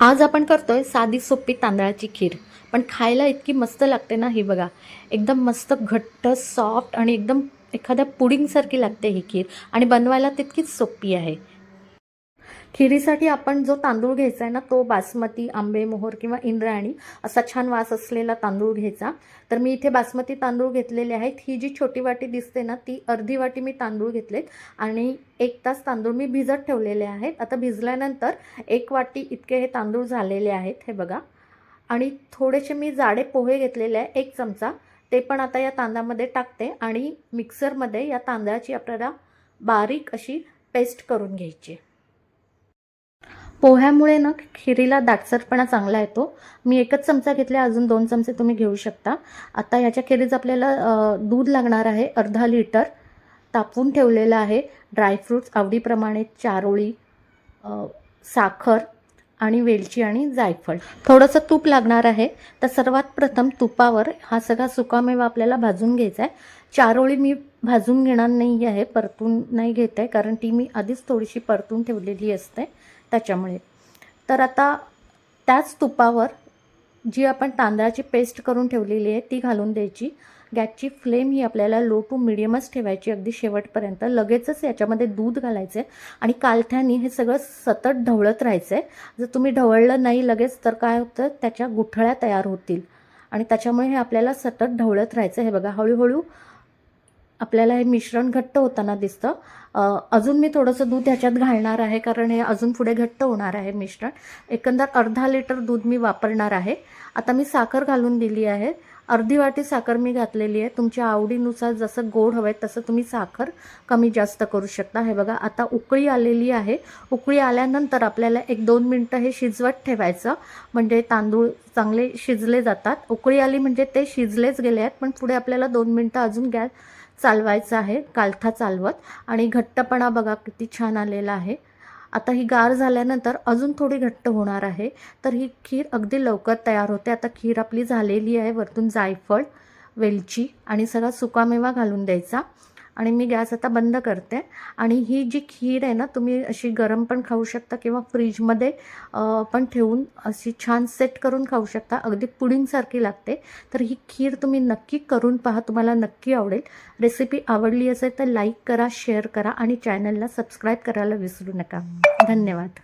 आज आपण करतोय साधी सोपी तांदळाची खीर, पण खायला इतकी मस्त लागते ना ही बघा. एकदम मस्त घट्ट सॉफ्ट आणि एकदम एखाद्या पुडिंगसारखी लागते ही खीर आणि बनवायला तितकीच सोपी आहे. खिरीसाठी आपण जो तांदूळ घ्यायचा आहे ना, तो बासमती, आंबेमोहोर किंवा इंद्रायणी असा छान वास असलेला तांदूळ घ्यायचा. तर मी इथे बासमती तांदूळ घेतलेले आहेत. ही जी छोटी वाटी दिसते ना, ती अर्धी वाटी मी तांदूळ घेतलेत आणि 1 तास तांदूळ मी भिजत ठेवलेले आहेत. आता भिजल्यानंतर 1 वाटी इतके हे तांदूळ झालेले आहेत, हे बघा. आणि थोडेसे मी जाडे पोहे घेतलेले आहे, 1 चमचा. ते पण आता या तांदळामध्ये टाकते आणि मिक्सरमध्ये या तांदळाची आपल्याला बारीक अशी पेस्ट करून घ्यायची. पोह्यामुळे ना खिरीला दाटसरपणा चांगला येतो. मी 1च चमचा घेतला, अजून 2 चमचे तुम्ही घेऊ शकता. आता याच्या खेरीज आपल्याला दूध लागणार आहे अर्धा लिटर. तापवून ठेवलेलं आहे. ड्रायफ्रूट्स आवडीप्रमाणे, चारोळी, साखर आणि वेलची आणि जायफळ. थोडंसं तूप लागणार आहे. तर सर्वात प्रथम तुपावर हा सगळा सुकामेवा आपल्याला भाजून घ्यायचा आहे. चारोळी मी भाजून घेणार नाही आहे, परतून नाही घेत आहे, कारण ती मी आधीच थोडीशी परतून ठेवलेली असते त्याच्यामुळे. तर आता त्याच तुपावर जी आपण तांदळाची पेस्ट करून ठेवलेली आहे ती घालून द्यायची. गॅसची फ्लेम ही आपल्याला लो टू मिडियमच ठेवायची अगदी शेवटपर्यंत. लगेचच याच्यामध्ये दूध घालायचं आहे आणि कालथ्याने हे सगळं सतत ढवळत राहायचं आहे. जर तुम्ही ढवळलं नाही लगेच तर काय होतं, त्याच्या गुठळ्या तयार होतील आणि त्याच्यामुळे हे आपल्याला सतत ढवळत राहायचं. हे बघा, हळूहळू आपल्याला हे मिश्रण घट्ट होताना दिसतं. अजून मी थोडंसं दूध ह्याच्यात घालणार आहे, कारण हे अजून पुढे घट्ट होणार आहे मिश्रण. एकंदर अर्धा लिटर दूध मी वापरणार आहे. आता मी साखर घालून दिली आहे. अर्धी वाटी साखर मी घातलेली आहे. तुमच्या आवडीनुसार जसं गोड हवं आहे तसं तुम्ही साखर कमी जास्त करू शकता. हे बघा, आता उकळी आलेली आहे. उकळी आल्यानंतर आपल्याला 1-2 मिनटं हे शिजवत ठेवायचं, म्हणजे तांदूळ चांगले शिजले जातात. उकळी आली म्हणजे ते शिजलेच गेले आहेत, पण पुढे आपल्याला 2 मिनटं अजून गॅस चालवायचं आहे, कालथा चालवत. आणि घट्टपणा बघा किती छान आलेला आहे. आता ही गार झाल्यानंतर अजून थोडी घट्ट होणार आहे. तर ही खीर अगदी लवकर तयार होते. आता खीर आपली झालेली आहे. वरतून जायफळ, वेलची आणि सगळा सुकामेवा घालून द्यायचा आणि मी गॅस आता बंद करते. आणि ही जी खीर आहे ना, तुम्ही अशी गरम पण खाऊ शकता किंवा फ्रीजमध्ये पण ठेवून अशी छान सेट करून खाऊ शकता. अगदी पुडिंगसारखी लागते. तर ही खीर तुम्ही नक्की करून पहा, तुम्हाला नक्की आवडेल. रेसिपी आवडली असेल तर लाईक करा, शेअर करा आणि चॅनलला सबस्क्राईब करायला विसरू नका. धन्यवाद.